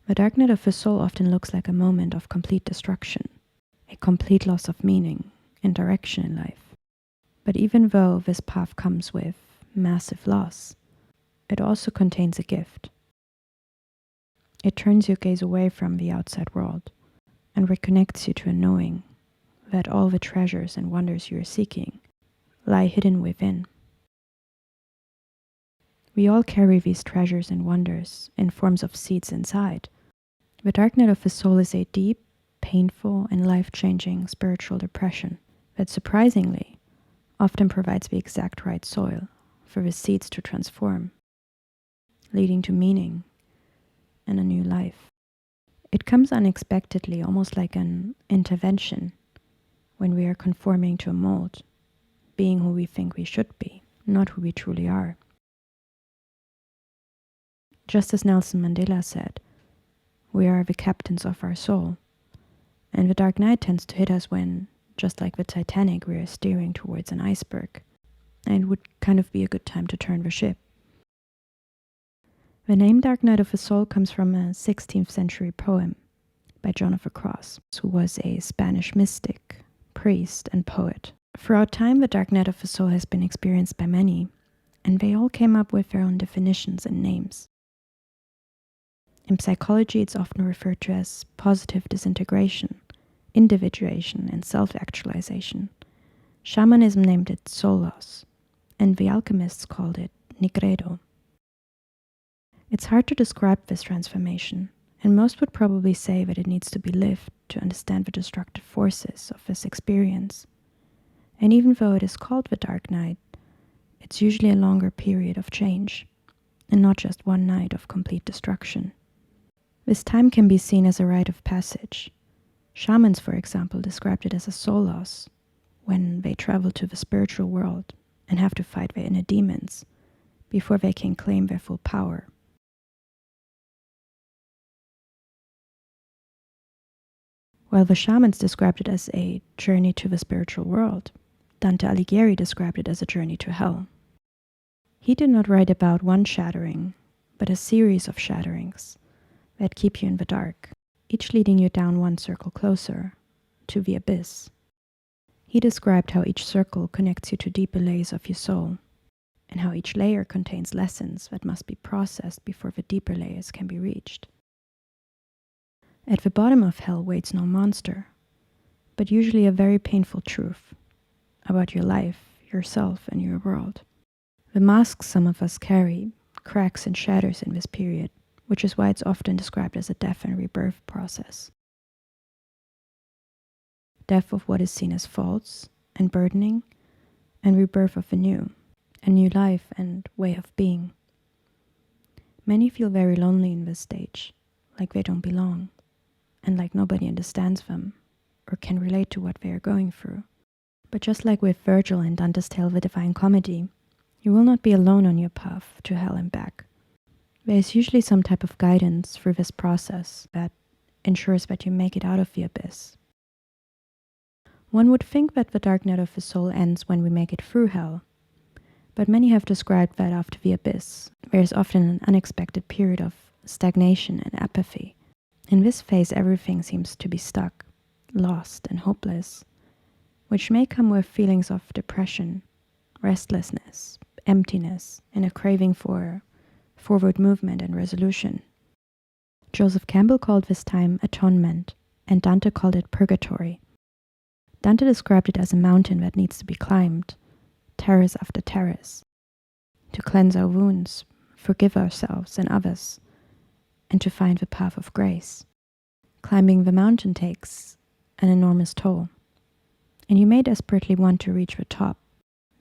The dark night of the soul often looks like a moment of complete destruction, a complete loss of meaning and direction in life. But even though this path comes with massive loss, it also contains a gift. It turns your gaze away from the outside world and reconnects you to a knowing that all the treasures and wonders you are seeking lie hidden within. We all carry these treasures and wonders in forms of seeds inside. The dark night of the soul is a deep, painful, and life-changing spiritual depression that surprisingly often provides the exact right soil for the seeds to transform, leading to meaning and a new life. It comes unexpectedly, almost like an intervention, when we are conforming to a mold, being who we think we should be, not who we truly are. Just as Nelson Mandela said, we are the captains of our soul, and the dark night tends to hit us when, just like the Titanic, we are steering towards an iceberg, and it would kind of be a good time to turn the ship. The name Dark Night of the Soul comes from a 16th century poem by John of the Cross, who was a Spanish mystic, priest, and poet. Throughout time, the dark night of the soul has been experienced by many, and they all came up with their own definitions and names. In psychology, it's often referred to as positive disintegration, individuation, and self-actualization. Shamanism named it soul loss, and the alchemists called it nigredo. It's hard to describe this transformation, and most would probably say that it needs to be lived to understand the destructive forces of this experience. And even though it is called the dark night, it's usually a longer period of change, and not just one night of complete destruction. This time can be seen as a rite of passage. Shamans, for example, described it as a soul loss, when they travel to the spiritual world and have to fight their inner demons before they can claim their full power. While the shamans described it as a journey to the spiritual world, Dante Alighieri described it as a journey to hell. He did not write about one shattering, but a series of shatterings that keep you in the dark, each leading you down one circle closer to the abyss. He described how each circle connects you to deeper layers of your soul, and how each layer contains lessons that must be processed before the deeper layers can be reached. At the bottom of hell waits no monster, but usually a very painful truth about your life, yourself, and your world. The masks some of us carry cracks and shatters in this period, which is why it's often described as a death and rebirth process. Death of what is seen as false and burdening, and rebirth of a new life and way of being. Many feel very lonely in this stage, like they don't belong, and like nobody understands them or can relate to what they are going through. But just like with Virgil in Dante's tale The Divine Comedy, you will not be alone on your path to hell and back. There is usually some type of guidance through this process that ensures that you make it out of the abyss. One would think that the dark night of the soul ends when we make it through hell, but many have described that after the abyss, there is often an unexpected period of stagnation and apathy. In this phase, everything seems to be stuck, lost, and hopeless, which may come with feelings of depression, restlessness, emptiness, and a craving for forward movement and resolution. Joseph Campbell called this time atonement, and Dante called it purgatory. Dante described it as a mountain that needs to be climbed, terrace after terrace, to cleanse our wounds, forgive ourselves and others, and to find the path of grace. Climbing the mountain takes an enormous toll, and you may desperately want to reach the top,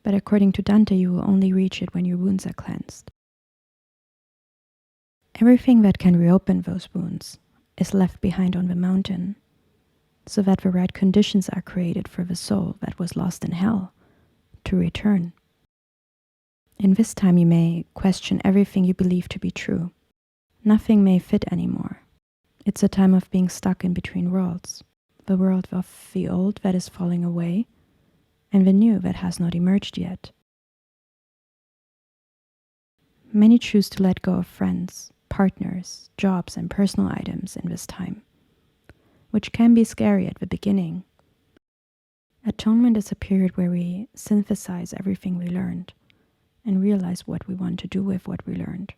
but according to Dante, you will only reach it when your wounds are cleansed. Everything that can reopen those wounds is left behind on the mountain, so that the right conditions are created for the soul that was lost in hell to return. In this time you may question everything you believe to be true. Nothing may fit anymore. It's a time of being stuck in between worlds, the world of the old that is falling away, and the new that has not emerged yet. Many choose to let go of friends, partners, jobs, and personal items in this time, which can be scary at the beginning. Atonement is a period where we synthesize everything we learned and realize what we want to do with what we learned.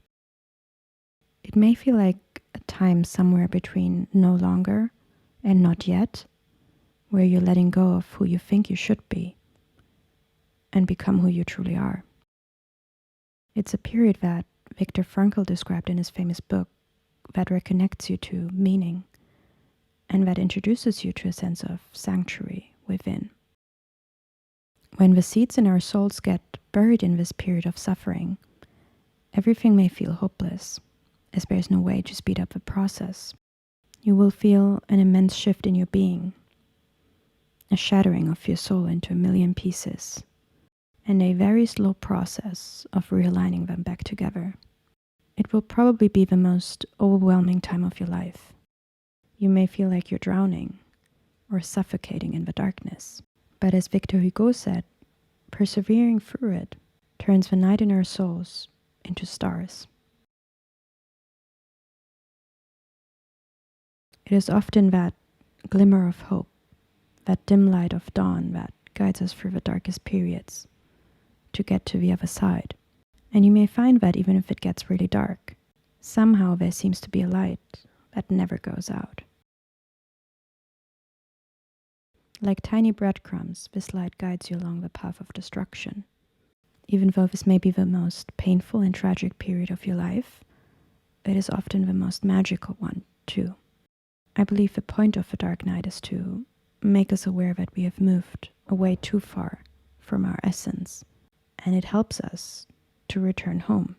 It may feel like a time somewhere between no longer and not yet, where you're letting go of who you think you should be and become who you truly are. It's a period that Viktor Frankl described in his famous book that reconnects you to meaning and that introduces you to a sense of sanctuary within. When the seeds in our souls get buried in this period of suffering, everything may feel hopeless, as there is no way to speed up the process. You will feel an immense shift in your being, a shattering of your soul into a million pieces, and a very slow process of realigning them back together. It will probably be the most overwhelming time of your life. You may feel like you're drowning or suffocating in the darkness. But as Victor Hugo said, persevering through it turns the night in our souls into stars. It is often that glimmer of hope, that dim light of dawn that guides us through the darkest periods to get to the other side. And you may find that even if it gets really dark, somehow there seems to be a light that never goes out. Like tiny breadcrumbs, this light guides you along the path of destruction. Even though this may be the most painful and tragic period of your life, it is often the most magical one, too. I believe the point of the dark night is to make us aware that we have moved away too far from our essence, and it helps us to return home.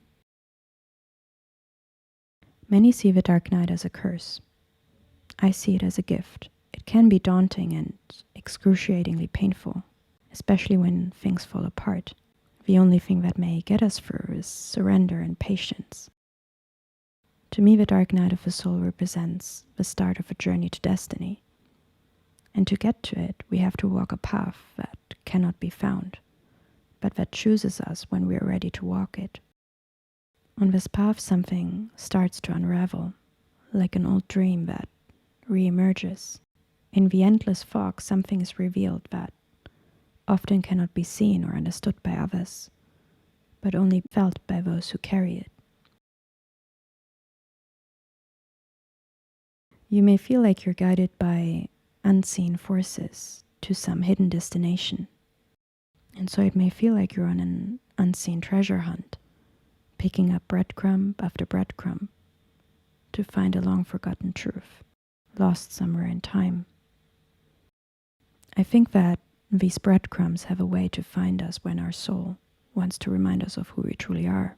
Many see the dark night as a curse. I see it as a gift. It can be daunting and excruciatingly painful, especially when things fall apart. The only thing that may get us through is surrender and patience. To me, the dark night of the soul represents the start of a journey to destiny. And to get to it, we have to walk a path that cannot be found, but that chooses us when we are ready to walk it. On this path, something starts to unravel, like an old dream that re-emerges. In the endless fog, something is revealed that often cannot be seen or understood by others, but only felt by those who carry it. You may feel like you're guided by unseen forces to some hidden destination, and so it may feel like you're on an unseen treasure hunt, picking up breadcrumb after breadcrumb to find a long-forgotten truth, lost somewhere in time. I think that these breadcrumbs have a way to find us when our soul wants to remind us of who we truly are.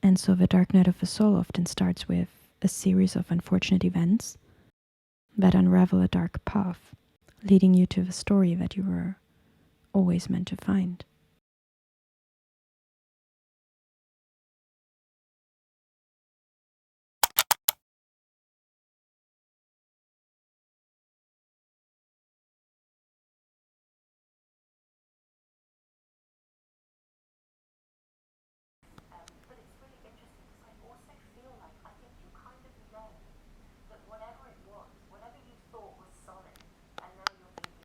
And so the dark night of the soul often starts with a series of unfortunate events that unravel a dark path, leading you to the story that you were always meant to find.